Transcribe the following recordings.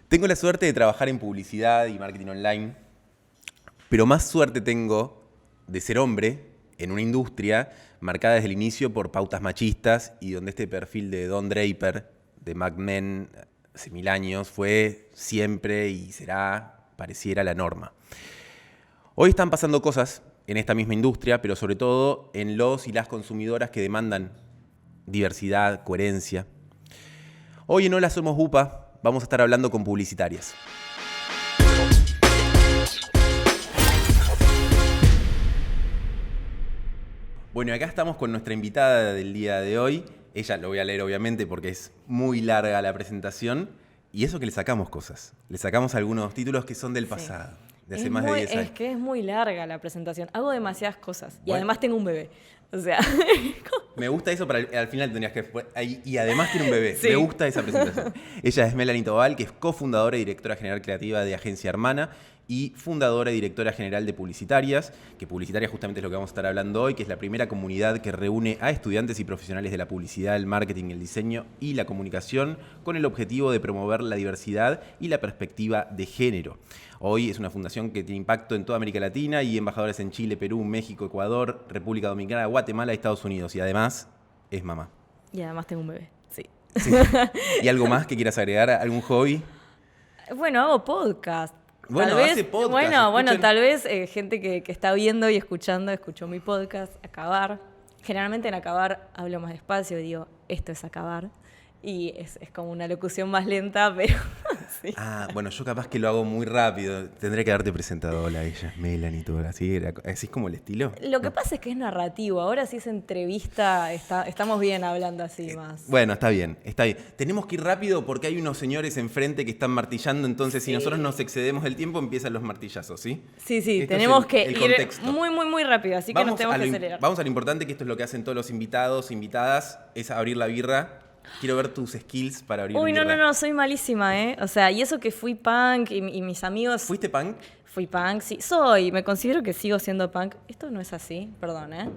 Tengo la suerte de trabajar en publicidad y marketing online, pero más suerte tengo de ser hombre en una industria marcada desde el inicio por pautas machistas y donde este perfil de Don Draper, de Mad Men, hace 1000 años, fue siempre y será, pareciera, la norma. Hoy están pasando cosas en esta misma industria, pero sobre todo en los y las consumidoras que demandan diversidad, coherencia. Hoy en Hola Somos UPA vamos a estar hablando con publicitarias. Bueno, acá estamos con nuestra invitada del día de hoy. Ella lo voy a leer obviamente porque es muy larga la presentación. Y eso que le sacamos cosas. Le sacamos algunos títulos que son del pasado, de hace más de 10 años. Es que es muy larga la presentación. Hago demasiadas cosas. Y Bueno. además tengo un bebé. O sea... Me gusta eso, para al final tendrías que... Y además tiene un bebé. Sí. Me gusta esa presentación. Ella es Melanie Tobal, que es cofundadora y directora general creativa de Agencia Hermana y fundadora y directora general de Publicitarias, que Publicitarias justamente es lo que vamos a estar hablando hoy, que es la primera comunidad que reúne a estudiantes y profesionales de la publicidad, el marketing, el diseño y la comunicación con el objetivo de promover la diversidad y la perspectiva de género. Hoy es una fundación que tiene impacto en toda América Latina y embajadores en Chile, Perú, México, Ecuador, República Dominicana, Guatemala y Estados Unidos. Y además es mamá. Y además tengo un bebé, sí. Sí. ¿Y algo más que quieras agregar? ¿Algún hobby? Bueno, hago podcast. Bueno, Tal vez, hace podcast. bueno, tal vez gente que está viendo y escuchando, escuchó mi podcast, Acabar. Generalmente en Acabar hablo más despacio y digo, esto es acabar. Y es como una locución más lenta, pero sí. Ah, bueno, yo capaz que lo hago muy rápido. Tendré que haberte presentado. Hola, ella es Melanie Tobal. ¿Así es como el estilo? Lo que pasa es que es narrativo. Ahora si es entrevista, estamos bien hablando así más. Bueno, está bien, está bien. Tenemos que ir rápido porque hay unos señores enfrente que están martillando, entonces si nosotros nos excedemos del tiempo empiezan los martillazos, ¿sí? Sí, Esto tenemos es que el ir contexto. muy rápido, así que nos tenemos que acelerar. Vamos a lo importante, que esto es lo que hacen todos los invitados, invitadas, es abrir la birra. Quiero ver tus skills para abrir birra. No, soy malísima, ¿eh? O sea, y eso que fui punk y mis amigos... ¿Fuiste punk? Fui punk, sí. Me considero que sigo siendo punk. Esto no es así, perdón, ¿eh?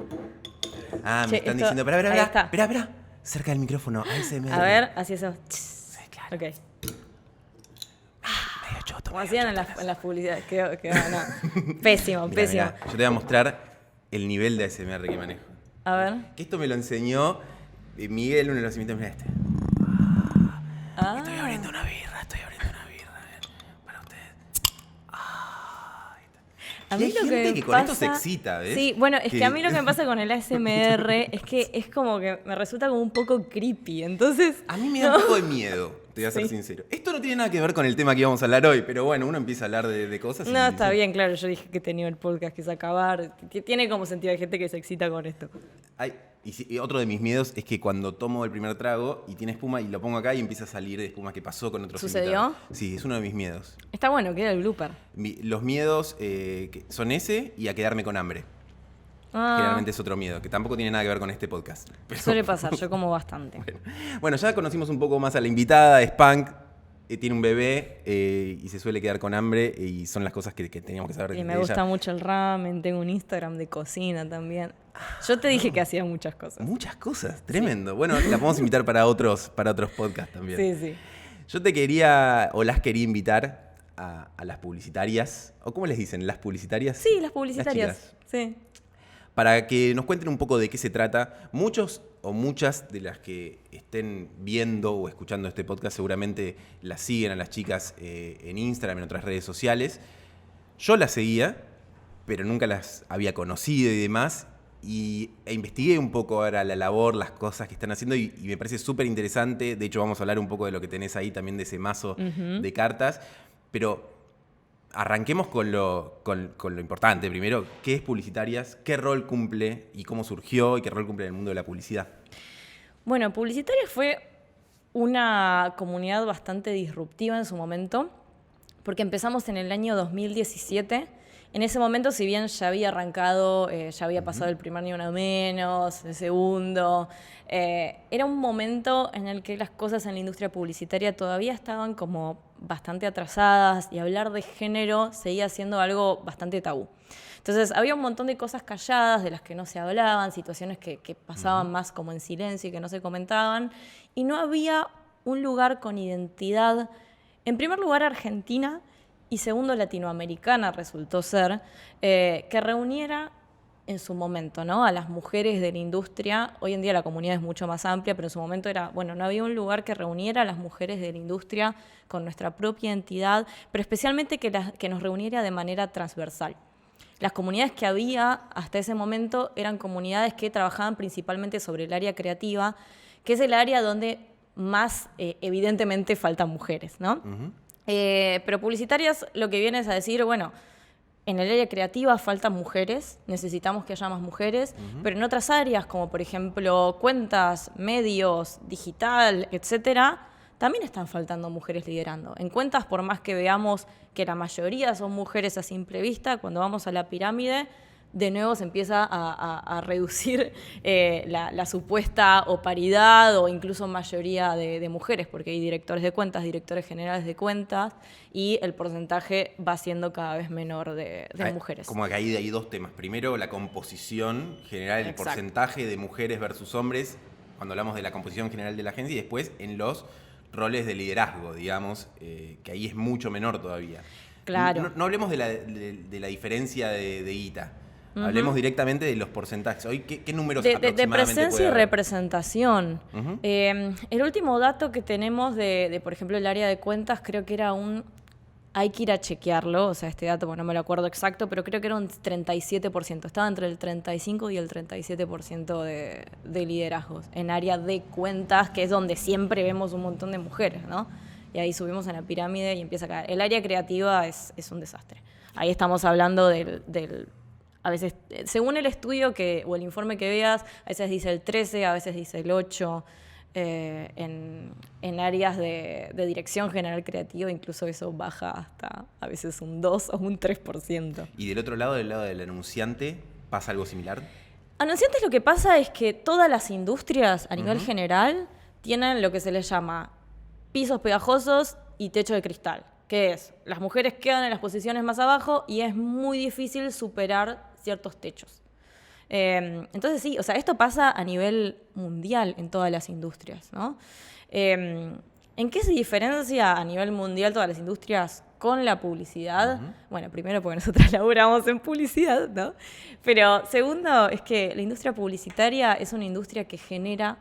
Ah, Che, me están esto- diciendo, ahí está. espera. Cerca del micrófono, ASMR. A ver, así hacemos. Sí, claro. Ok. Medio choto. Como hacían en las publicidades. No. Pésimo. Mirá, yo te voy a mostrar el nivel de ASMR que manejo. A ver. Que esto me lo enseñó Miguel, uno de los invitados. Mirá este. Ah. Estoy abriendo una birra, a ver, para ustedes. A Y mí hay lo gente que con esto se pasa- excita, ¿ves? Sí, bueno, es que a mí lo que me pasa con el ASMR es que es como que me resulta como un poco creepy, entonces... A mí me da un poco de miedo, te voy a ser Sí. sincero. Esto no tiene nada que ver con el tema que íbamos a hablar hoy, pero bueno, uno empieza a hablar de cosas y... No, está bien, claro, yo dije que tenía el podcast que es acabar. Tiene como sentido, hay gente que se excita con esto. Y otro de mis miedos es que cuando tomo el primer trago y tiene espuma y lo pongo acá y empieza a salir de espuma que pasó con otros ¿Sucedió? invitados. Sí, es uno de mis miedos. Está bueno, queda el blooper. Los miedos que son ese y a quedarme con hambre. Ah, Generalmente es otro miedo, que tampoco tiene nada que ver con este podcast. Pero- suele pasar, yo como bastante. Bueno, ya conocimos un poco más a la invitada, es punk, tiene un bebé y se suele quedar con hambre y son las cosas que teníamos que saber Y de me ella. gusta mucho el ramen, tengo un Instagram de cocina también. Yo te dije que hacía muchas cosas. Muchas cosas, tremendo. Bueno, la podemos invitar para otros podcasts también. Sí. Yo te quería, o las quería invitar a las publicitarias, o ¿cómo les dicen? ¿Las publicitarias? Sí, las Las publicitarias. chicas. Sí. Para que nos cuenten un poco de qué se trata. Muchos o muchas de las que estén viendo o escuchando este podcast seguramente las siguen a las chicas en Instagram, en otras redes sociales. Yo las seguía, pero nunca las había conocido y demás. E investigué un poco ahora la labor, las cosas que están haciendo y me parece súper interesante. De hecho, vamos a hablar un poco de lo que tenés ahí también, de ese mazo de cartas. Pero arranquemos con lo importante primero. ¿Qué es Publicitarias? ¿Qué rol cumple y cómo surgió? ¿Y qué rol cumple en el mundo de la publicidad? Bueno, Publicitarias fue una comunidad bastante disruptiva en su momento, porque empezamos en el año 2017. En ese momento, si bien ya había arrancado, ya había pasado el primer Ni Una Menos, el segundo, era un momento en el que las cosas en la industria publicitaria todavía estaban como bastante atrasadas y hablar de género seguía siendo algo bastante tabú. Entonces había un montón de cosas calladas de las que no se hablaban, situaciones que pasaban más como en silencio y que no se comentaban, y no había un lugar con identidad En primer lugar, Argentina, y segundo, latinoamericana resultó ser, que reuniera en su momento, ¿no?, a las mujeres de la industria. Hoy en día la comunidad es mucho más amplia, pero en su momento no había un lugar que reuniera a las mujeres de la industria con nuestra propia entidad, pero especialmente que nos reuniera de manera transversal. Las comunidades que había hasta ese momento eran comunidades que trabajaban principalmente sobre el área creativa, que es el área donde más evidentemente faltan mujeres, ¿no? Pero publicitarias lo que viene es a decir, bueno, en el área creativa faltan mujeres, necesitamos que haya más mujeres, pero en otras áreas, como por ejemplo cuentas, medios, digital, etcétera, también están faltando mujeres liderando. En cuentas, por más que veamos que la mayoría son mujeres a simple vista, cuando vamos a la pirámide, de nuevo se empieza a reducir la supuesta o paridad o incluso mayoría de mujeres, porque hay directores de cuentas, directores generales de cuentas, y el porcentaje va siendo cada vez menor de mujeres. Como que hay dos temas. Primero, la composición general, el porcentaje de mujeres versus hombres, cuando hablamos de la composición general de la agencia, y después en los roles de liderazgo, digamos, que ahí es mucho menor todavía. Claro. No hablemos de la diferencia de guita. Hablemos directamente de los porcentajes. Hoy, ¿qué números aproximadamente de presencia y puede haber? representación. El último dato que tenemos por ejemplo, el área de cuentas, creo que era hay que ir a chequearlo, o sea, este dato, no me lo acuerdo exacto, pero creo que era un 37%. Estaba entre el 35 y el 37% de liderazgos en área de cuentas, que es donde siempre vemos un montón de mujeres, ¿no? Y ahí subimos en la pirámide y empieza a caer. El área creativa es un desastre. Ahí estamos hablando a veces, según el estudio o el informe que veas, a veces dice el 13, a veces dice el 8, en áreas de dirección general creativa, incluso eso baja hasta a veces un 2 o un 3%. ¿Y del otro lado, del lado del anunciante, pasa algo similar? Anunciantes, lo que pasa es que todas las industrias a nivel general tienen lo que se les llama pisos pegajosos y techo de cristal, que es, las mujeres quedan en las posiciones más abajo y es muy difícil superar ciertos techos. Entonces sí, o sea, esto pasa a nivel mundial en todas las industrias, ¿no? ¿En qué se diferencia a nivel mundial todas las industrias con la publicidad? Bueno, primero porque nosotros laburamos en publicidad, ¿no? Pero segundo es que la industria publicitaria es una industria que genera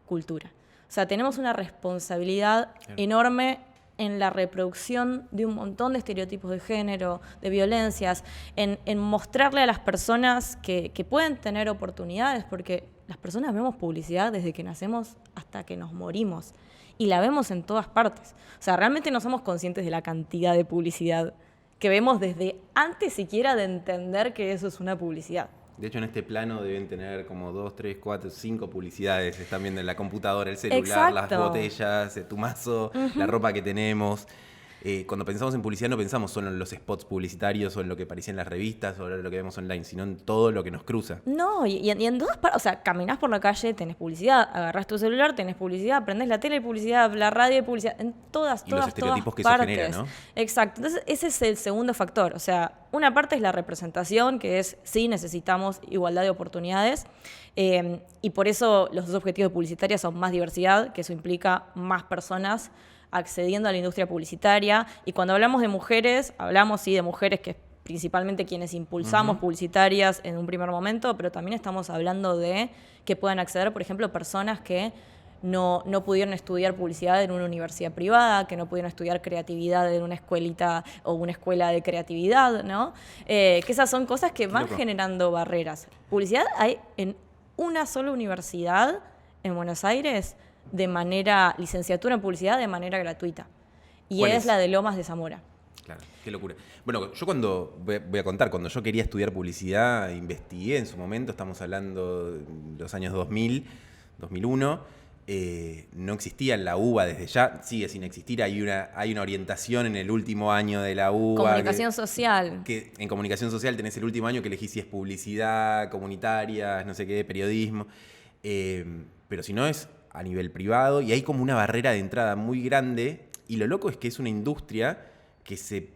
cultura. O sea, tenemos una responsabilidad enorme en la reproducción de un montón de estereotipos de género, de violencias, en mostrarle a las personas que pueden tener oportunidades, porque las personas vemos publicidad desde que nacemos hasta que nos morimos, y la vemos en todas partes. O sea, realmente no somos conscientes de la cantidad de publicidad que vemos desde antes siquiera de entender que eso es una publicidad. De hecho, en este plano deben tener como 2, 3, 4, 5 publicidades. Están viendo en la computadora, el celular, Exacto. las botellas, tu mazo, la ropa que tenemos. Cuando pensamos en publicidad no pensamos solo en los spots publicitarios o en lo que aparecía en las revistas o en lo que vemos online, sino en todo lo que nos cruza. No, y en todas partes, o sea, caminás por la calle, tenés publicidad, agarrás tu celular, tenés publicidad, prendés la tele y publicidad, la radio y publicidad, en todas Y los estereotipos que partes. eso genera, ¿no? Exacto, entonces ese es el segundo factor, o sea, una parte es la representación, que es, sí, necesitamos igualdad de oportunidades, y por eso los dos objetivos publicitarios son más diversidad, que eso implica más personas accediendo a la industria publicitaria. Y cuando hablamos de mujeres, hablamos sí de mujeres que principalmente quienes impulsamos publicitarias en un primer momento, pero también estamos hablando de que puedan acceder, por ejemplo, personas que no pudieron estudiar publicidad en una universidad privada, que no pudieron estudiar creatividad en una escuelita o una escuela de creatividad, ¿no? Que esas son cosas que van generando barreras. Publicidad hay en una sola universidad en Buenos Aires, licenciatura en publicidad de manera gratuita. Y es la de Lomas de Zamora. Claro, qué locura. Bueno, yo voy a contar, cuando yo quería estudiar publicidad, investigué en su momento, estamos hablando de los años 2000, 2001, no existía en la UBA desde ya, sigue sin existir, hay una orientación en el último año de la UBA. Comunicación social. Que en comunicación social tenés el último año que elegís si es publicidad, comunitaria, no sé qué, periodismo, pero si no es a nivel privado, y hay como una barrera de entrada muy grande, y lo loco es que es una industria que se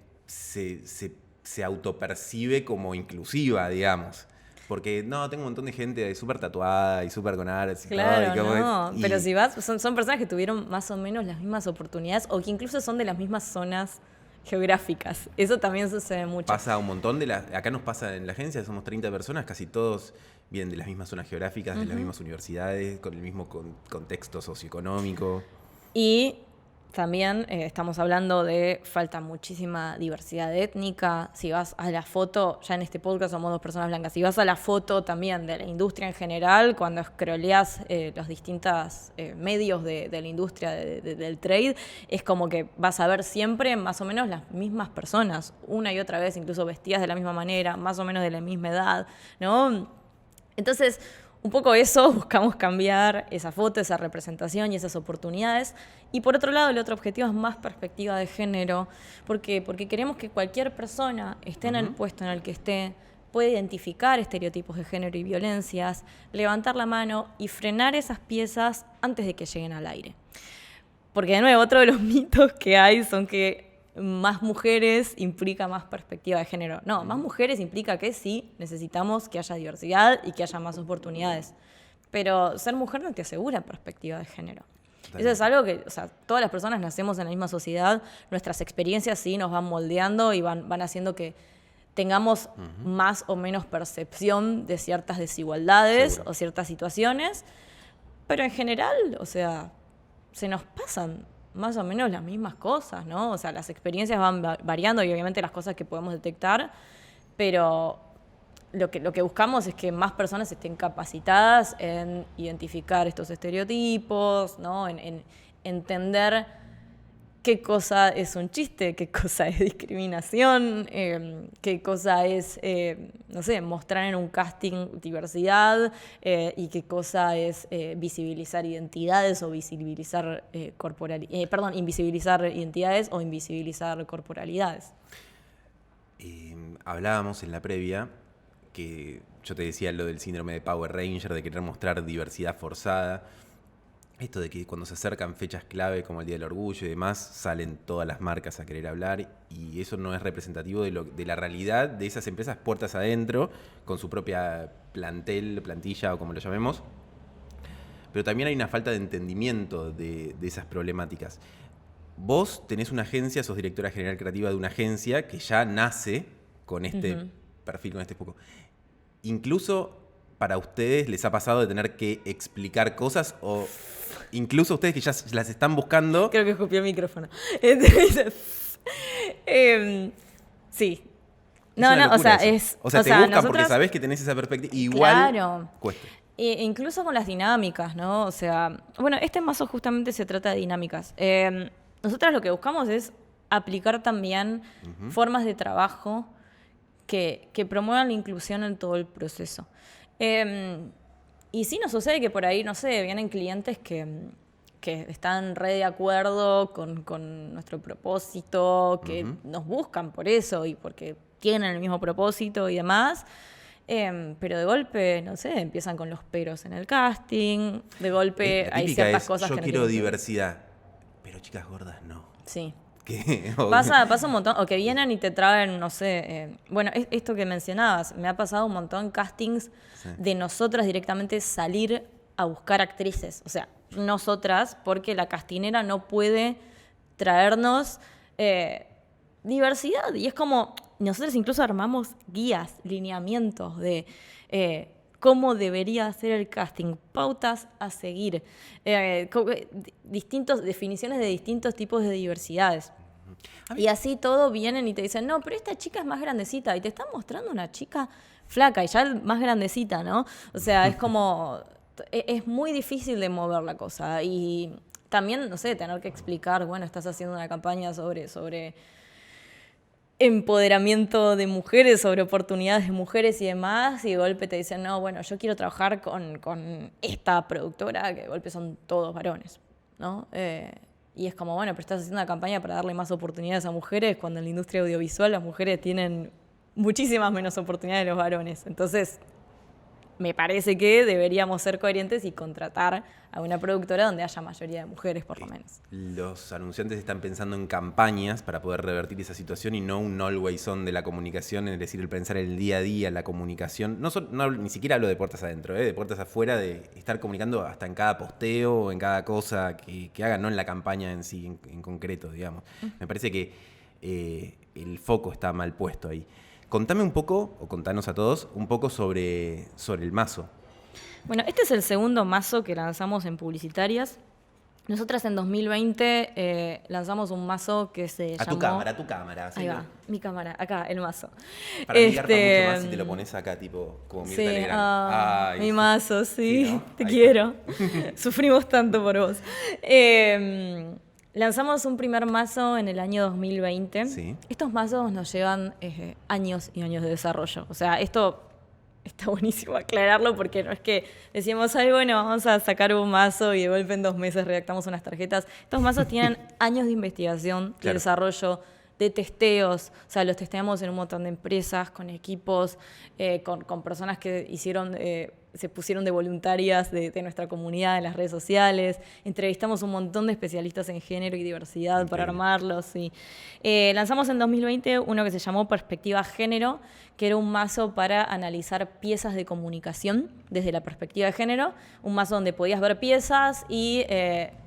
autopercibe como inclusiva, digamos. Porque, no, tengo un montón de gente súper tatuada y súper con artes y Claro, todo. no. Pero si vas, son personas que tuvieron más o menos las mismas oportunidades o que incluso son de las mismas zonas geográficas. Eso también sucede mucho. Pasa un montón acá nos pasa en la agencia, somos 30 personas, casi todos vienen de las mismas zonas geográficas, de las mismas universidades, con el mismo contexto socioeconómico. Y también estamos hablando de falta muchísima diversidad étnica. Si vas a la foto, ya en este podcast somos 2 personas blancas, si vas a la foto también de la industria en general, cuando scrolleas los distintos medios de la industria del trade, es como que vas a ver siempre más o menos las mismas personas, una y otra vez, incluso vestidas de la misma manera, más o menos de la misma edad, ¿no? Entonces, un poco eso, buscamos cambiar esa foto, esa representación y esas oportunidades. Y por otro lado, el otro objetivo es más perspectiva de género. ¿Por qué? Porque queremos que cualquier persona, esté en el puesto en el que esté, pueda identificar estereotipos de género y violencias, levantar la mano y frenar esas piezas antes de que lleguen al aire. Porque, de nuevo, otro de los mitos que hay son que más mujeres implica más perspectiva de género. No, más mujeres implica que sí, necesitamos que haya diversidad y que haya más oportunidades. Pero ser mujer no te asegura perspectiva de género. Eso es algo que, o sea, todas las personas nacemos en la misma sociedad, nuestras experiencias sí nos van moldeando y van haciendo que tengamos más o menos percepción de ciertas desigualdades o ciertas situaciones, pero en general, o sea, se nos pasan más o menos las mismas cosas, ¿no? O sea, las experiencias van variando y obviamente las cosas que podemos detectar, pero lo que buscamos es que más personas estén capacitadas en identificar estos estereotipos, ¿no? En entender qué cosa es un chiste, qué cosa es discriminación, qué cosa es, no sé, mostrar en un casting diversidad y qué cosa es visibilizar identidades o visibilizar invisibilizar identidades o invisibilizar corporalidades. Hablábamos en la previa que yo te decía lo del síndrome de Power Ranger, de querer mostrar diversidad forzada. Esto de que cuando se acercan fechas clave como el Día del Orgullo y demás, salen todas las marcas a querer hablar y eso no es representativo de la realidad de esas empresas puertas adentro, con su propia plantilla o como lo llamemos. Pero también hay una falta de entendimiento de esas problemáticas. Vos tenés una agencia, sos directora general creativa de una agencia que ya nace con este perfil, con este foco. Incluso para ustedes les ha pasado de tener que explicar cosas o incluso ustedes que ya las están buscando. Creo que escupí el micrófono. Sí. No, o sea, es... O sea, te buscan porque sabés que tenés esa perspectiva. Igual cuesta. Incluso con las dinámicas, ¿no? O sea, bueno, este mazo justamente se trata de dinámicas. Nosotras lo que buscamos es aplicar también formas de trabajo que promuevan la inclusión en todo el proceso. Y sí nos sucede que por ahí, no sé, vienen clientes que están re de acuerdo con nuestro propósito, que nos buscan por eso y porque tienen el mismo propósito y demás. Pero de golpe, no sé, empiezan con los peros en el casting, de golpe hay ciertas cosas que no quiero diversidad, pero chicas gordas no. Sí. ¿Qué? Pasa un montón, o que vienen y te traen, no sé, bueno, esto que mencionabas, me ha pasado un montón castings de nosotras directamente salir a buscar actrices, o sea, nosotras, porque la castinera no puede traernos diversidad, y es como, nosotros incluso armamos guías, lineamientos de cómo debería ser el casting, pautas a seguir, definiciones de distintos tipos de diversidades. Y así todo vienen y te dicen, no, pero esta chica es más grandecita, y te están mostrando una chica flaca y ya más grandecita, ¿no? O sea, es como, es muy difícil de mover la cosa. Y también, no sé, tener que explicar, bueno, estás haciendo una campaña sobre empoderamiento de mujeres, sobre oportunidades de mujeres y demás, y de golpe te dicen, no, bueno, yo quiero trabajar con esta productora, que de golpe son todos varones, ¿no? Y es como, bueno, pero estás haciendo una campaña para darle más oportunidades a mujeres, cuando en la industria audiovisual las mujeres tienen muchísimas menos oportunidades de los varones. Entonces, me parece que deberíamos ser coherentes y contratar a una productora donde haya mayoría de mujeres, por lo menos. Los anunciantes están pensando en campañas para poder revertir esa situación y no un always on de la comunicación, es decir, el pensar el día a día, la comunicación. Ni siquiera hablo de puertas adentro, de puertas afuera, de estar comunicando hasta en cada posteo o en cada cosa que hagan, no en la campaña en sí, en concreto, digamos. Me parece que el foco está mal puesto ahí. Contame un poco, o contanos a todos, un poco sobre el mazo. Bueno, este es el segundo mazo que lanzamos en Publicitarias. Nosotras en 2020 lanzamos un mazo que se llamó... A tu cámara. Ahí va, mi cámara, acá, el mazo. Para mí garpa mucho más si te lo pones acá, tipo, como Mirta Legrand. Mi mazo, sí, ¿no? te Ahí quiero. Sufrimos tanto por vos. Lanzamos un primer mazo en el año 2020. Sí. Estos mazos nos llevan años y años de desarrollo. O sea, esto está buenísimo aclararlo porque no es que decimos, ay, bueno, vamos a sacar un mazo y de golpe en 2 meses redactamos unas tarjetas. Estos mazos tienen años de investigación, de desarrollo, de testeos. O sea, los testeamos en un montón de empresas, con equipos, con personas que hicieron... se pusieron de voluntarias de nuestra comunidad en las redes sociales, entrevistamos un montón de especialistas en género y diversidad para armarlos. Y, lanzamos en 2020 uno que se llamó Perspectiva Género, que era un mazo para analizar piezas de comunicación desde la perspectiva de género, un mazo donde podías ver piezas y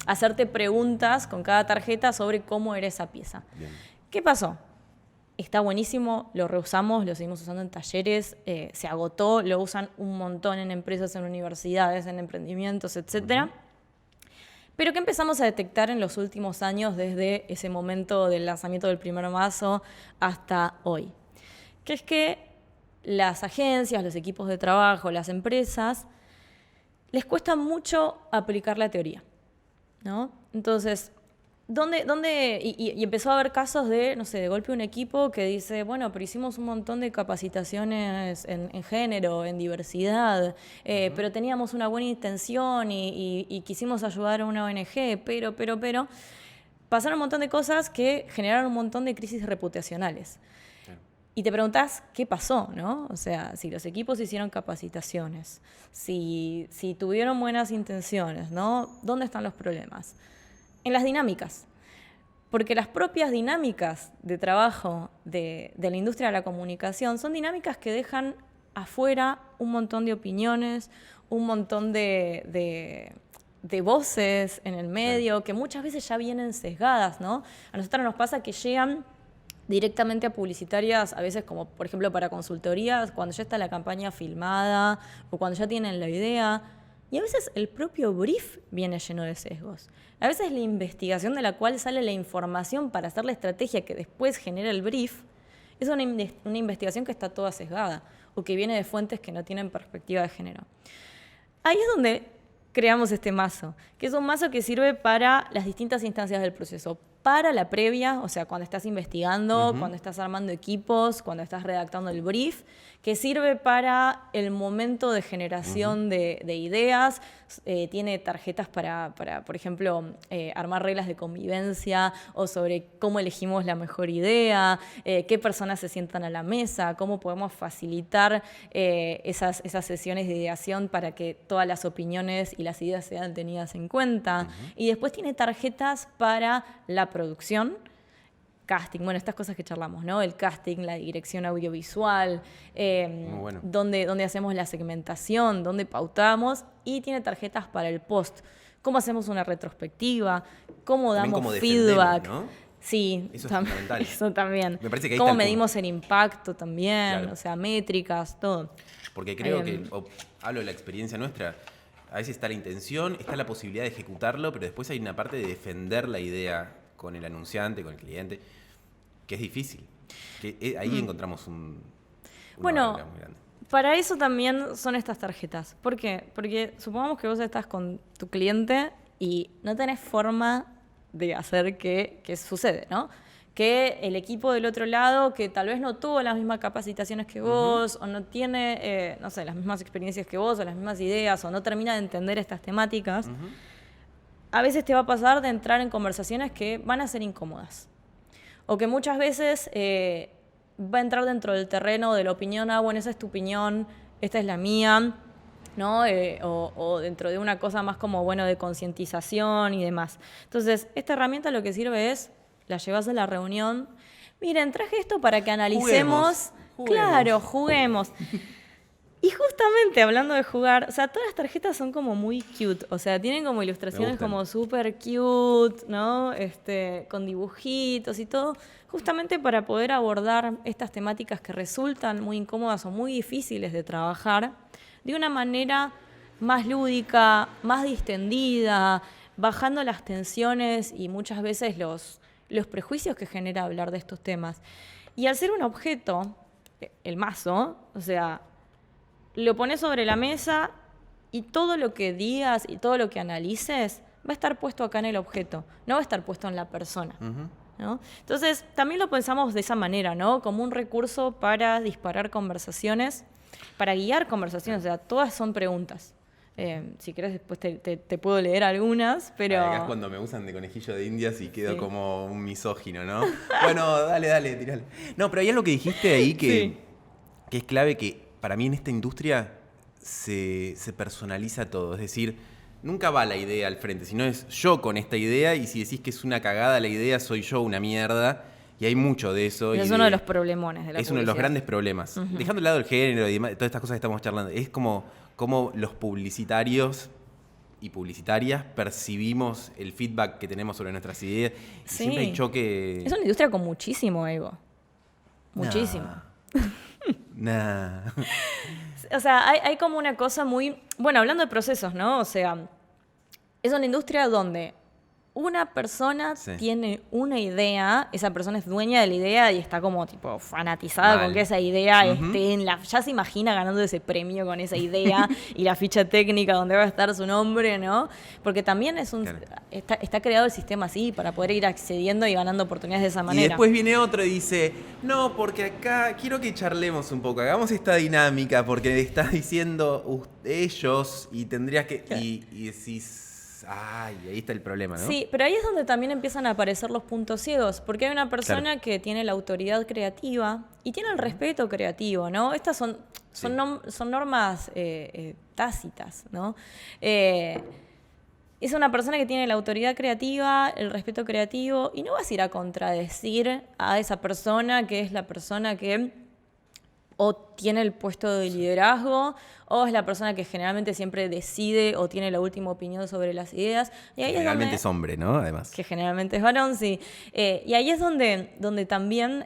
hacerte preguntas con cada tarjeta sobre cómo era esa pieza. Bien. ¿Qué pasó? Está buenísimo, lo reusamos, lo seguimos usando en talleres, se agotó, lo usan un montón en empresas, en universidades, en emprendimientos, etc. Pero ¿qué empezamos a detectar en los últimos años desde ese momento del lanzamiento del primer mazo hasta hoy? Que es que las agencias, los equipos de trabajo, las empresas, les cuesta mucho aplicar la teoría, ¿no? Entonces... Y empezó a haber casos de, no sé, de golpe un equipo que dice, bueno, pero hicimos un montón de capacitaciones en género, en diversidad, pero teníamos una buena intención y quisimos ayudar a una ONG, pero, pasaron un montón de cosas que generaron un montón de crisis reputacionales. Y te preguntás qué pasó, ¿no? O sea, si los equipos hicieron capacitaciones, si tuvieron buenas intenciones, ¿no? ¿Dónde están los problemas? En las dinámicas, porque las propias dinámicas de trabajo de la industria de la comunicación son dinámicas que dejan afuera un montón de opiniones, un montón de voces en el medio, que muchas veces ya vienen sesgadas, ¿no? A nosotros nos pasa que llegan directamente a publicitarias, a veces como por ejemplo para consultorías, cuando ya está la campaña filmada o cuando ya tienen la idea. Y a veces el propio brief viene lleno de sesgos. A veces la investigación de la cual sale la información para hacer la estrategia que después genera el brief es una investigación que está toda sesgada o que viene de fuentes que no tienen perspectiva de género. Ahí es donde creamos este mazo, que es un mazo que sirve para las distintas instancias del proceso. Para la previa, o sea, cuando estás investigando, cuando estás armando equipos, cuando estás redactando el brief, que sirve para el momento de generación de ideas. Tiene tarjetas para por ejemplo, armar reglas de convivencia o sobre cómo elegimos la mejor idea, qué personas se sientan a la mesa, cómo podemos facilitar esas sesiones de ideación para que todas las opiniones y las ideas sean tenidas en cuenta. Y después tiene tarjetas para la producción, casting, bueno, estas cosas que charlamos, ¿no? El casting, la dirección audiovisual, bueno. donde hacemos la segmentación, donde pautamos, y tiene tarjetas para el post. ¿Cómo hacemos una retrospectiva? ¿Cómo damos feedback? ¿No? Sí, eso es fundamental. Eso también. Me parece que ahí ¿Cómo está medimos el impacto también? Claro. O sea, métricas, todo. Porque creo hablo de la experiencia nuestra, a veces está la intención, está la posibilidad de ejecutarlo, pero después hay una parte de defender la idea con el anunciante, con el cliente, que es difícil. Que ahí encontramos una barrera muy grande. Para eso también son estas tarjetas. ¿Por qué? Porque supongamos que vos estás con tu cliente y no tenés forma de hacer que sucede, ¿no? Que el equipo del otro lado, que tal vez no tuvo las mismas capacitaciones que vos, o no tiene, no sé, las mismas experiencias que vos, o las mismas ideas, o no termina de entender estas temáticas, a veces te va a pasar de entrar en conversaciones que van a ser incómodas. O que muchas veces va a entrar dentro del terreno de la opinión, bueno, esa es tu opinión, esta es la mía, ¿no? O dentro de una cosa más como, bueno, de concientización y demás. Entonces, esta herramienta lo que sirve es, la llevas a la reunión, miren, traje esto para que analicemos. Juguemos. Claro, juguemos. Y justamente hablando de jugar, o sea, todas las tarjetas son como muy cute, o sea, tienen como ilustraciones como súper cute, ¿no? Con dibujitos y todo, justamente para poder abordar estas temáticas que resultan muy incómodas o muy difíciles de trabajar de una manera más lúdica, más distendida, bajando las tensiones y muchas veces los prejuicios que genera hablar de estos temas. Y al ser un objeto, el mazo, o sea, lo pones sobre la mesa y todo lo que digas y todo lo que analices va a estar puesto acá en el objeto, no va a estar puesto en la persona. ¿No? Entonces, también lo pensamos de esa manera, ¿no? Como un recurso para disparar conversaciones, para guiar conversaciones, o sea, todas son preguntas. Si querés después te puedo leer algunas, pero... Acá es cuando me usan de conejillo de indias y quedo como un misógino, ¿no? Bueno, dale, tirale. No, pero hay algo que dijiste ahí que es clave, que para mí en esta industria se personaliza todo. Es decir, nunca va la idea al frente, sino es yo con esta idea, y si decís que es una cagada la idea, soy yo una mierda. Y hay mucho de eso. Es uno de los problemones de la publicidad. Es uno de los grandes problemas. Dejando de lado el género y demás, todas estas cosas que estamos charlando, es como los publicitarios y publicitarias percibimos el feedback que tenemos sobre nuestras ideas. Y siempre hay choque. Es una industria con muchísimo ego. Muchísimo. Nah. O sea, hay como una cosa muy... Bueno, hablando de procesos, ¿no? O sea, es una industria donde una persona tiene una idea, esa persona es dueña de la idea y está como tipo fanatizada con que esa idea esté en la... Ya se imagina ganando ese premio con esa idea y la ficha técnica donde va a estar su nombre, ¿no? Porque también es un... Claro. Está creado el sistema así para poder ir accediendo y ganando oportunidades de esa manera. Y después viene otro y dice, no, porque acá quiero que charlemos un poco, hagamos esta dinámica, porque estás diciendo ellos y tendrías que... Claro. Y decís... Ay, ahí está el problema, ¿no? Sí, pero ahí es donde también empiezan a aparecer los puntos ciegos, porque hay una persona que tiene la autoridad creativa y tiene el respeto creativo, ¿no? Estas son normas tácitas, ¿no? Es una persona que tiene la autoridad creativa, el respeto creativo, y no vas a ir a contradecir a esa persona que es la persona que o tiene el puesto de liderazgo, o es la persona que generalmente siempre decide o tiene la última opinión sobre las ideas. Y ahí generalmente es hombre, ¿no? Además. Que generalmente es varón, sí. Y ahí es donde también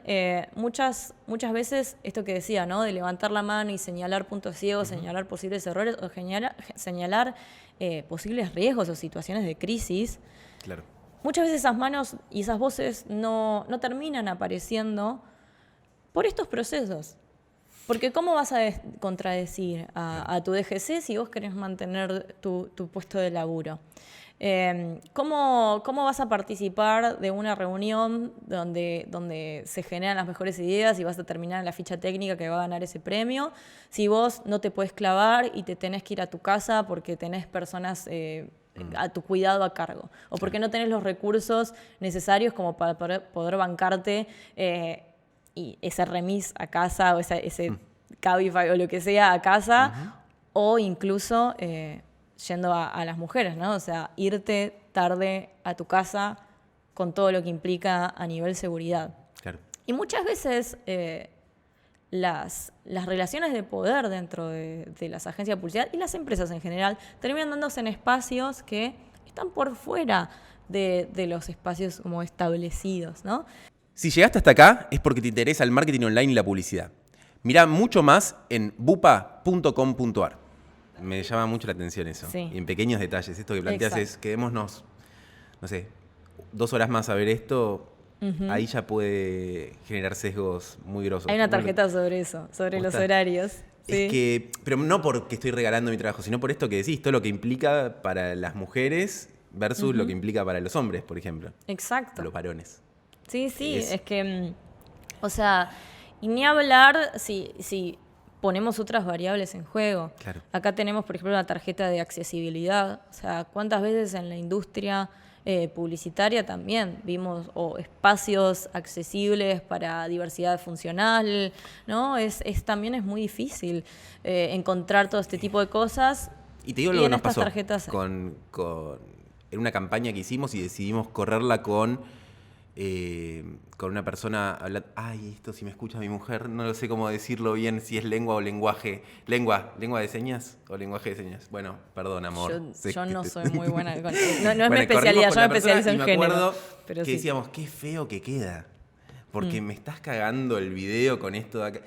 muchas veces, esto que decía, ¿no? De levantar la mano y señalar puntos ciegos, señalar posibles errores, o señalar posibles riesgos o situaciones de crisis. Claro. Muchas veces esas manos y esas voces no terminan apareciendo por estos procesos. Porque ¿cómo vas a contradecir a tu DGC si vos querés mantener tu puesto de laburo? ¿Cómo vas a participar de una reunión donde se generan las mejores ideas y vas a terminar en la ficha técnica que va a ganar ese premio si vos no te puedes clavar y te tenés que ir a tu casa porque tenés personas a tu cuidado a cargo? O porque no tenés los recursos necesarios como para poder bancarte y ese remis a casa o ese Cabify o lo que sea a casa, o incluso yendo a las mujeres, ¿no? O sea, irte tarde a tu casa con todo lo que implica a nivel seguridad. Claro. Y muchas veces las relaciones de poder dentro de las agencias de publicidad y las empresas en general terminan dándose en espacios que están por fuera de los espacios como establecidos, ¿no? Si llegaste hasta acá es porque te interesa el marketing online y la publicidad. Mirá mucho más en bupa.com.ar. Me llama mucho la atención eso. Sí. Y en pequeños detalles. Esto que planteas Exacto. es, quedémonos, no sé, 2 horas más a ver esto. Ahí ya puede generar sesgos muy grosos. Hay una tarjeta sobre eso, sobre los horarios. Sí. Es que, pero no porque estoy regalando mi trabajo, sino por esto que decís, todo lo que implica para las mujeres versus lo que implica para los hombres, por ejemplo. Exacto. Los varones. Sí, es que, o sea, y ni hablar si ponemos otras variables en juego. Claro. Acá tenemos, por ejemplo, una tarjeta de accesibilidad. O sea, ¿cuántas veces en la industria publicitaria también vimos espacios accesibles para diversidad funcional, ¿no? También es muy difícil encontrar todo este tipo de cosas. Y te digo lo que nos pasó tarjetas en una campaña que hicimos y decidimos correrla con una persona hablando. Ay, esto si me escucha mi mujer, no lo sé cómo decirlo bien, si es lengua o lenguaje. ¿Lengua de señas o lenguaje de señas? Bueno, perdón, amor. Yo no soy muy buena con no es mi especialidad, yo me especializo en género. Me acuerdo pero que decíamos, qué feo que queda, porque me estás cagando el video con esto de acá.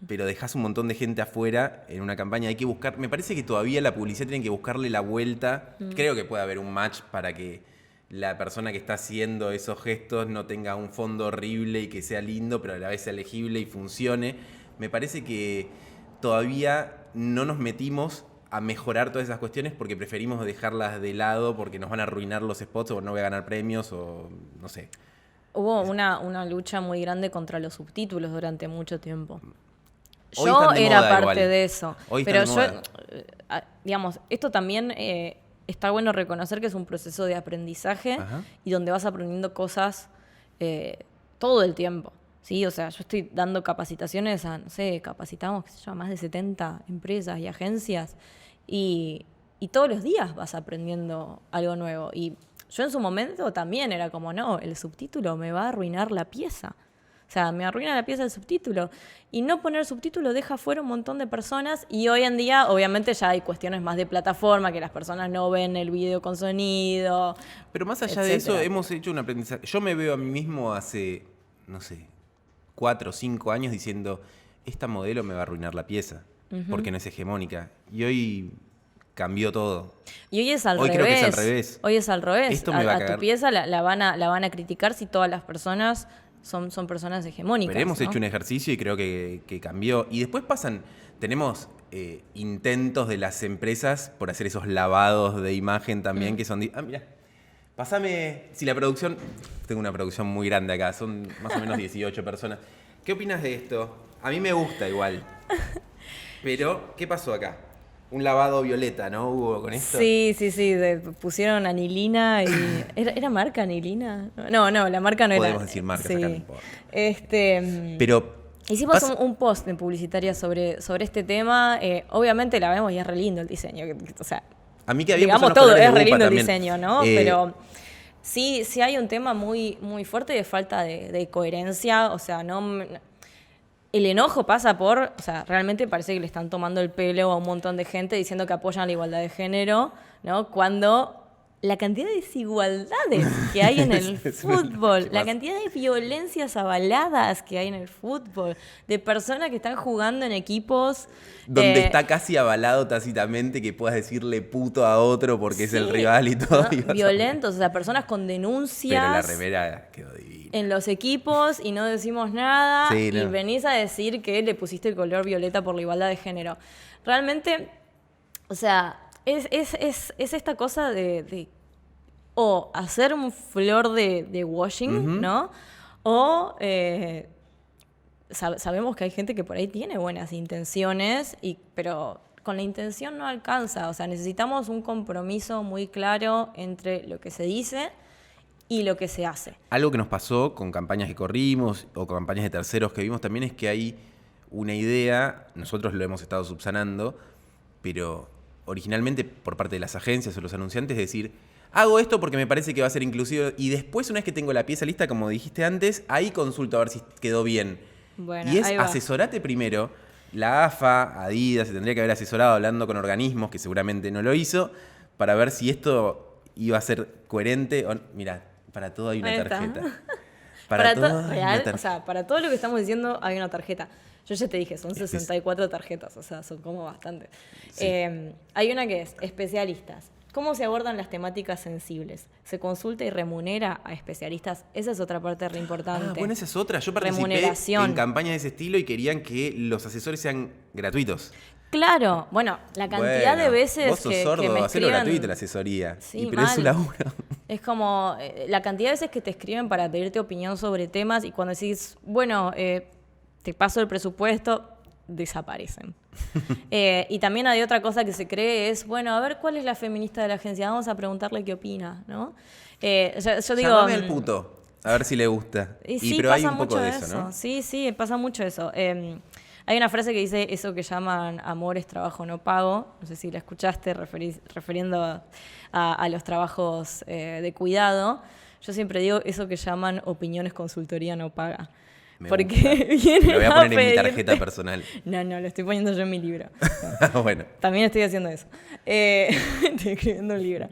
Pero dejás un montón de gente afuera en una campaña. Hay que buscar, me parece que todavía la publicidad tiene que buscarle la vuelta. Creo que puede haber un match para que la persona que está haciendo esos gestos no tenga un fondo horrible y que sea lindo, pero a la vez sea legible y funcione. Me parece que todavía no nos metimos a mejorar todas esas cuestiones porque preferimos dejarlas de lado porque nos van a arruinar los spots o no voy a ganar premios o no sé. Hubo una lucha muy grande contra los subtítulos durante mucho tiempo. Hoy Yo están de era moda parte igual. de eso. Hoy pero están de moda. Digamos, esto también está bueno reconocer que es un proceso de aprendizaje. Ajá. Y donde vas aprendiendo cosas todo el tiempo. ¿Sí? O sea, yo estoy dando capacitaciones capacitamos, qué sé yo, a más de 70 empresas y agencias. Y todos los días vas aprendiendo algo nuevo. Y yo en su momento también era como, no, el subtítulo me va a arruinar la pieza. O sea, me arruina la pieza del subtítulo. Y no poner subtítulo deja fuera un montón de personas. Y hoy en día, obviamente, ya hay cuestiones más de plataforma, que las personas no ven el video con sonido. Pero más allá de eso, hemos hecho un aprendizaje. Yo me veo a mí mismo hace, no sé, 4 o 5 años diciendo, esta modelo me va a arruinar la pieza, porque no es hegemónica. Y hoy cambió todo. Y hoy es al revés. Creo que es al revés. Hoy es al revés. Esto me va a tu cagar. pieza la van a criticar si todas las personas son personas hegemónicas. Pero hemos ¿no? hecho un ejercicio y creo que cambió. Y después tenemos intentos de las empresas por hacer esos lavados de imagen también que son... mira, pásame, si la producción... Tengo una producción muy grande acá, son más o menos 18 personas. ¿Qué opinas de esto? A mí me gusta igual. Pero, ¿qué pasó acá? Un lavado violeta, ¿no? ¿Hubo con esto? Sí. Pusieron anilina y... ¿Era marca anilina? No, la marca no era. Podemos decir marcas acá, no importa. Pero... Hicimos un post en Publicitaria sobre este tema. Obviamente la vemos y es re lindo el diseño. O sea, a mí que digamos todo, es re lindo el diseño, ¿no? Pero sí hay un tema muy, muy fuerte de falta de coherencia. O sea, el enojo pasa por, o sea, realmente parece que le están tomando el pelo a un montón de gente diciendo que apoyan la igualdad de género, ¿no? Cuando la cantidad de desigualdades que hay en el fútbol, la cantidad de violencias avaladas que hay en el fútbol, de personas que están jugando en equipos... Donde está casi avalado tácitamente que puedas decirle puto a otro porque es el rival y todo. ¿no? Violentos, o sea, personas con denuncias... Pero la remera quedó divina. En los equipos y no decimos nada sí, no. Y venís a decir que le pusiste el color violeta por la igualdad de género. Realmente, o sea... Es esta cosa de o hacer un flor de washing, ¿no? O sabemos que hay gente que por ahí tiene buenas intenciones, pero con la intención no alcanza. O sea, necesitamos un compromiso muy claro entre lo que se dice y lo que se hace. Algo que nos pasó con campañas que corrimos o con campañas de terceros que vimos también es que hay una idea, nosotros lo hemos estado subsanando, pero... originalmente por parte de las agencias o los anunciantes, decir, hago esto porque me parece que va a ser inclusivo y después, una vez que tengo la pieza lista, como dijiste antes, ahí consulto a ver si quedó bien. Bueno, y es asesorate primero. La AFA, Adidas, se tendría que haber asesorado hablando con organismos, que seguramente no lo hizo, para ver si esto iba a ser coherente. Mirá, para todo hay una tarjeta. Para todo real, o sea, para todo lo que estamos diciendo hay una tarjeta. Yo ya te dije, son 64 tarjetas, o sea, son como bastante. Sí. Hay una que es especialistas. ¿Cómo se abordan las temáticas sensibles? ¿Se consulta y remunera a especialistas? Esa es otra parte re importante. Bueno, esa es otra. Yo participé en campañas de ese estilo y querían que los asesores sean gratuitos. Claro, bueno, la cantidad de veces vos sos sordo, que me hacelo escriben... gratuito la asesoría. Sí, pero es su laburo. Es como la cantidad de veces que te escriben para pedirte opinión sobre temas y cuando decís, bueno, te paso el presupuesto, desaparecen. Y también hay otra cosa que se cree es, bueno, a ver cuál es la feminista de la agencia, vamos a preguntarle qué opina, ¿no? Yo digo... Llámame al puto, a ver si le gusta. Sí, pero pasa hay un poco mucho de eso, ¿no? Sí, pasa mucho eso. Hay una frase que dice eso que llaman amor es trabajo no pago. No sé si la escuchaste refiriendo a los trabajos de cuidado. Yo siempre digo eso que llaman opiniones consultoría no paga. Porque vienen lo voy a poner en mi pedirte- tarjeta personal. No, lo estoy poniendo yo en mi libro. Bueno, También estoy haciendo eso. Estoy escribiendo un libro.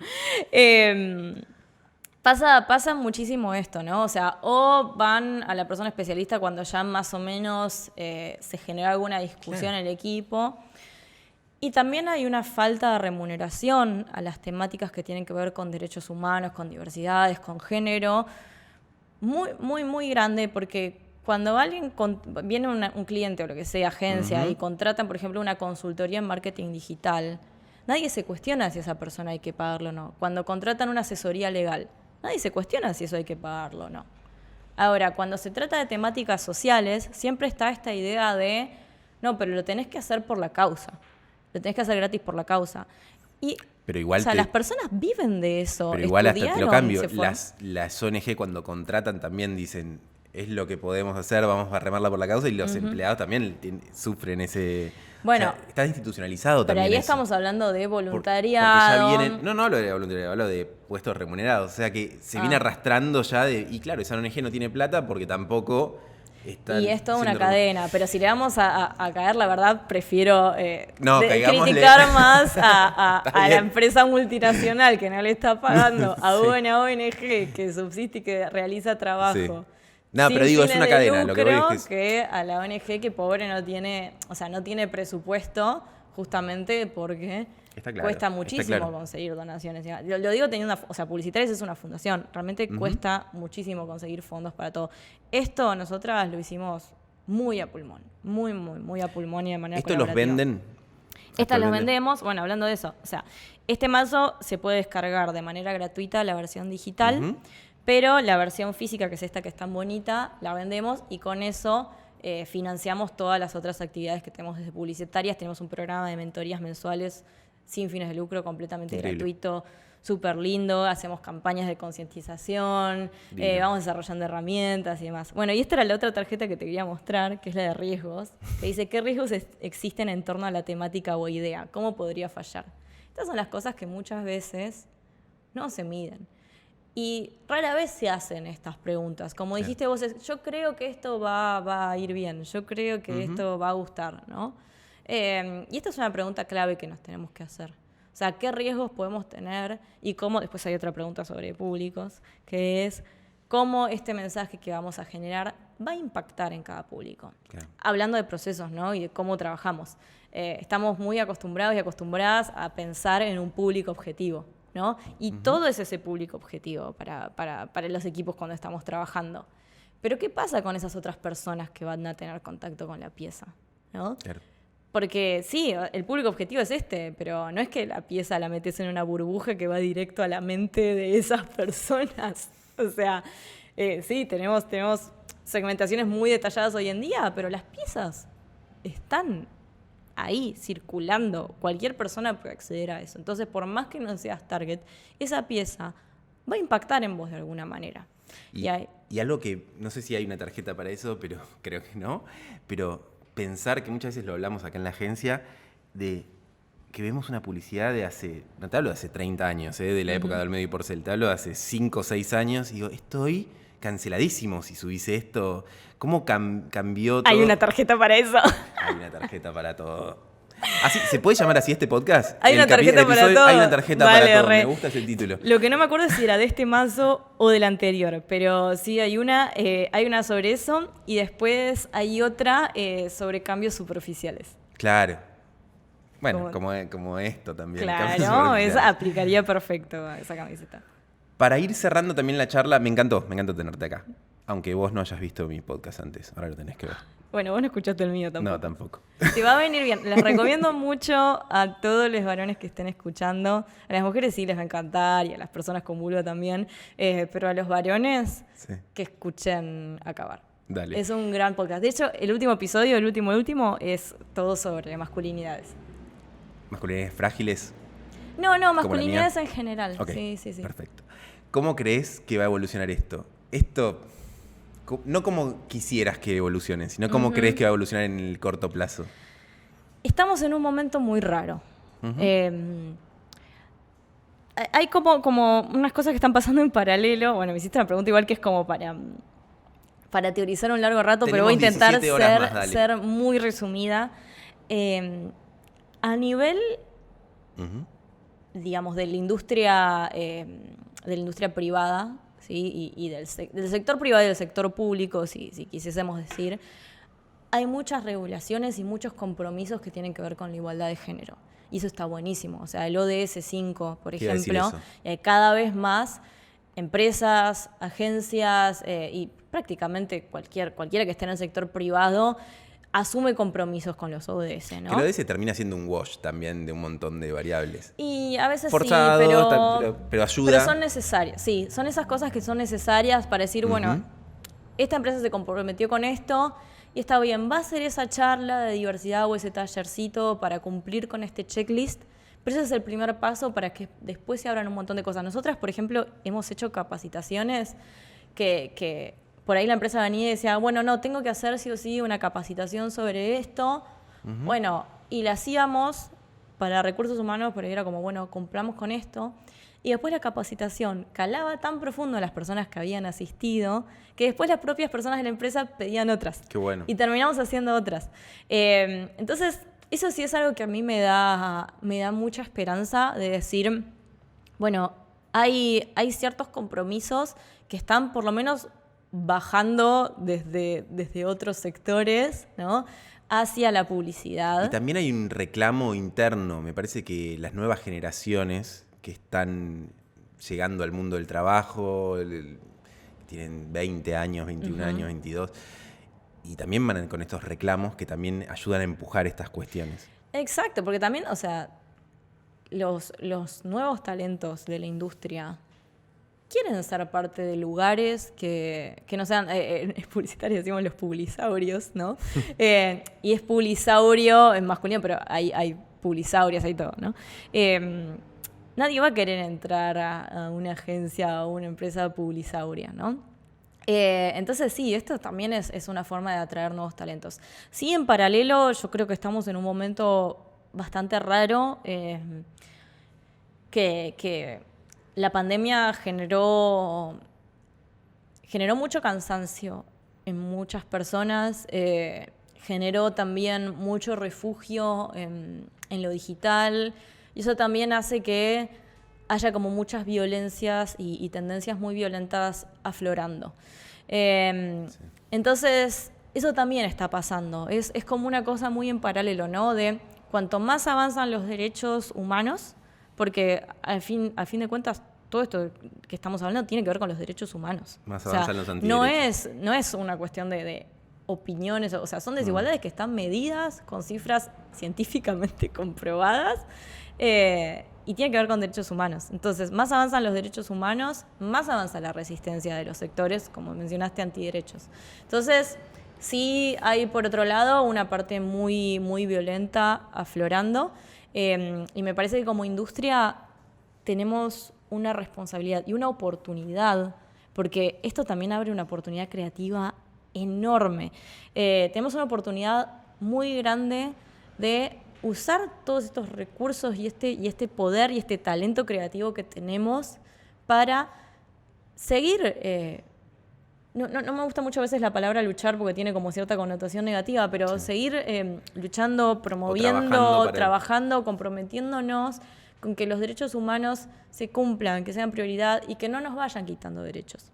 Pasa muchísimo esto, ¿no? O sea, o van a la persona especialista cuando ya más o menos se genera alguna discusión en el equipo. Y también hay una falta de remuneración a las temáticas que tienen que ver con derechos humanos, con diversidades, con género, muy grande, porque cuando viene un cliente o lo que sea, agencia, y contratan, por ejemplo, una consultoría en marketing digital, nadie se cuestiona si a esa persona hay que pagarlo o no. Cuando contratan una asesoría legal, nadie se cuestiona si eso hay que pagarlo o no. Ahora, cuando se trata de temáticas sociales, siempre está esta idea de, no, pero lo tenés que hacer por la causa. Lo tenés que hacer gratis por la causa. Y, pero igual o sea, las personas viven de eso. Pero igual hasta te lo estudiaron, cambio. se fueron. Las ONG cuando contratan también dicen, es lo que podemos hacer, vamos a remarla por la causa, y los empleados también sufren ese... Bueno, o sea, está institucionalizado pero también ahí eso. estamos hablando de Porque voluntariado. ya vienen... No hablo de voluntariado, hablo de puestos remunerados. O sea que se viene arrastrando ya de... Y claro, esa ONG no tiene plata porque tampoco... Y es toda una cadena, pero si le vamos a caer, la verdad, prefiero criticar más a la empresa multinacional que no le está pagando a una ONG que subsiste y que realiza trabajo. Sí. No, pero digo, es una cadena. Lo que voy es que a la ONG que pobre no tiene presupuesto justamente porque cuesta muchísimo conseguir donaciones. Lo digo teniendo Publicitarias es una fundación, realmente cuesta muchísimo conseguir fondos para todo. Esto nosotras lo hicimos muy a pulmón, muy a pulmón y de manera ¿Esto los venden? Estas los vendemos, bueno, hablando de eso, o sea, este mazo se puede descargar de manera gratuita la versión digital, pero la versión física, que es esta que es tan bonita, la vendemos y con eso financiamos todas las otras actividades que tenemos desde Publicitarias. Tenemos un programa de mentorías mensuales sin fines de lucro, completamente gratuito, súper lindo. Hacemos campañas de concientización, vamos desarrollando herramientas y demás. Bueno, y esta era la otra tarjeta que te quería mostrar, que es la de riesgos, que dice qué riesgos existen en torno a la temática o idea, cómo podría fallar. Estas son las cosas que muchas veces no se miden. Y rara vez se hacen estas preguntas. Como dijiste vos, yo creo que esto va a ir bien, yo creo que esto va a gustar, ¿no? Y esta es una pregunta clave que nos tenemos que hacer. O sea, ¿qué riesgos podemos tener? Y cómo, después hay otra pregunta sobre públicos, que es cómo este mensaje que vamos a generar va a impactar en cada público. Claro. Hablando de procesos, ¿no? Y de cómo trabajamos. Estamos muy acostumbrados y acostumbradas a pensar en un público objetivo, ¿no? Y todo es ese público objetivo para los equipos cuando estamos trabajando. Pero ¿qué pasa con esas otras personas que van a tener contacto con la pieza, ¿no? Claro. Porque sí, el público objetivo es pero no es que la pieza la metes en una burbuja que va directo a la mente de esas personas. O sea, sí, tenemos segmentaciones muy detalladas hoy en día, pero las piezas están ahí circulando. Cualquier persona puede acceder a eso. Entonces, por más que no seas target, esa pieza va a impactar en vos de alguna manera. Y algo que, no sé si hay una tarjeta para eso, pero creo que no, pero pensar que muchas veces lo hablamos acá en la agencia, de que vemos una publicidad de hace, no te hablo de hace 30 años, de la época de Olmedo y Porcel, te hablo de hace 5 o 6 años, y digo, estoy canceladísimo si subís esto. ¿Cómo cambió todo? Hay una tarjeta para eso. Hay una tarjeta para todo. ¿Así, ¿se puede llamar así este podcast? Hay una tarjeta para todo. Hay una tarjeta para todo. Me gusta ese título. Lo que no me acuerdo es si era de este mazo o del anterior, pero sí hay una sobre eso y después hay otra sobre cambios superficiales. Claro. Bueno, como esto también. Claro, esa aplicaría perfecto a esa camiseta. Para ir cerrando también la charla, me encantó tenerte acá. Aunque vos no hayas visto mi podcast antes, ahora lo tenés que ver. Bueno, vos no escuchaste el mío tampoco. No, tampoco. Te va a venir bien. Les recomiendo mucho a todos los varones que estén escuchando. A las mujeres sí les va a encantar y a las personas con vulva también. Pero a los varones que escuchen Acabar. Dale. Es un gran podcast. De hecho, el último episodio, el último, es todo sobre masculinidades. ¿Masculinidades frágiles? No, ¿Como la masculinidades mía? en general. Ok, Sí. perfecto. ¿Cómo crees que va a evolucionar esto? No como quisieras que evolucione, sino cómo crees que va a evolucionar en el corto plazo. Estamos en un momento muy raro. Ujú. Hay como unas cosas que están pasando en paralelo. Bueno, me hiciste una pregunta igual que es como para teorizar un largo rato, pero voy a intentar 17 horas más, dale. ser muy resumida. A nivel, Ujú. digamos, de la industria privada, ¿sí? y del sector privado y del sector público, si quisiésemos decir, hay muchas regulaciones y muchos compromisos que tienen que ver con la igualdad de género. Y eso está buenísimo. O sea, el ODS 5, por Te iba a decir ejemplo, eso. cada vez más empresas, agencias y prácticamente cualquiera que esté en el sector privado asume compromisos con los ODS, ¿no? Que el ODS termina siendo un wash también de un montón de variables. Y a veces Forzado, sí, pero ayuda. pero son necesarias. Sí, son esas cosas que son necesarias para decir, bueno, Ujú. esta empresa se comprometió con esto y está bien, va a ser esa charla de diversidad o ese tallercito para cumplir con este checklist, pero ese es el primer paso para que después se abran un montón de cosas. Nosotras, por ejemplo, hemos hecho capacitaciones que por ahí la empresa venía y decía, bueno, no, tengo que hacer sí o sí una capacitación sobre esto. Bueno, y la hacíamos para recursos humanos, pero era como, bueno, cumplamos con esto. Y después la capacitación calaba tan profundo a las personas que habían asistido que después las propias personas de la empresa pedían otras. Qué bueno. Y terminamos haciendo otras. Entonces, eso sí es algo que a mí me da mucha esperanza de decir, bueno, hay ciertos compromisos que están por lo menos bajando desde otros sectores, ¿no?, hacia la publicidad. Y también hay un reclamo interno. Me parece que las nuevas generaciones que están llegando al mundo del trabajo, tienen 20 años, 21 años, 22, y también van con estos reclamos que también ayudan a empujar estas cuestiones. Exacto, porque también, o sea, los nuevos talentos de la industria quieren ser parte de lugares que no sean, es publicitario, decimos los publisaurios, ¿no? Y es publisaurio en masculino, pero hay publisaurias, hay todo, ¿no? Nadie va a querer entrar a una agencia o una empresa publisauria, ¿no? Entonces sí, esto también es una forma de atraer nuevos talentos. Sí, en paralelo, yo creo que estamos en un momento bastante raro, que la pandemia generó mucho cansancio en muchas personas, generó también mucho refugio en lo digital, y eso también hace que haya como muchas violencias y tendencias muy violentas aflorando. Entonces, eso también está pasando. Es como una cosa muy en paralelo, ¿no? De cuanto más avanzan los derechos humanos, porque al fin de cuentas todo esto que estamos hablando tiene que ver con los derechos humanos. Más O sea, avanzan los antiderechos. no es una cuestión de opiniones, o sea, son desigualdades que están medidas con cifras científicamente comprobadas, y tiene que ver con derechos humanos. Entonces, más avanzan los derechos humanos, más avanza la resistencia de los sectores, como mencionaste, antiderechos. Entonces, sí hay, por otro lado, una parte muy, muy violenta aflorando, y me parece que como industria tenemos una responsabilidad y una oportunidad, porque esto también abre una oportunidad creativa enorme. Tenemos una oportunidad muy grande de usar todos estos recursos y este poder y este talento creativo que tenemos para seguir... No me gusta mucho a veces la palabra luchar porque tiene como cierta connotación negativa, pero seguir luchando, promoviendo, trabajando, comprometiéndonos con que los derechos humanos se cumplan, que sean prioridad y que no nos vayan quitando derechos.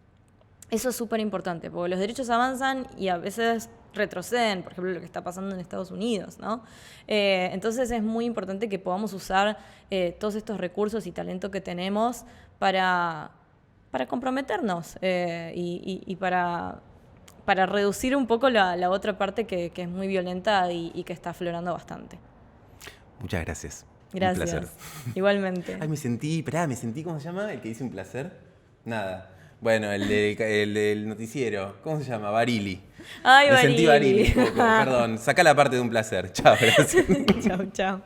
Eso es súper importante, porque los derechos avanzan y a veces retroceden, por ejemplo, lo que está pasando en Estados Unidos, ¿no? Entonces es muy importante que podamos usar todos estos recursos y talento que tenemos para comprometernos y para reducir un poco la otra parte que es muy violenta y que está aflorando bastante. Muchas gracias. Gracias. Un placer. Igualmente. Ay, me sentí, ¿cómo se llama? El que dice un placer. Nada. Bueno, el del noticiero. ¿Cómo se llama? Barili. Ay, Me sentí Barili. Barili un poco. Perdón. Saca la parte de un placer. Chao, gracias. Chau, chau.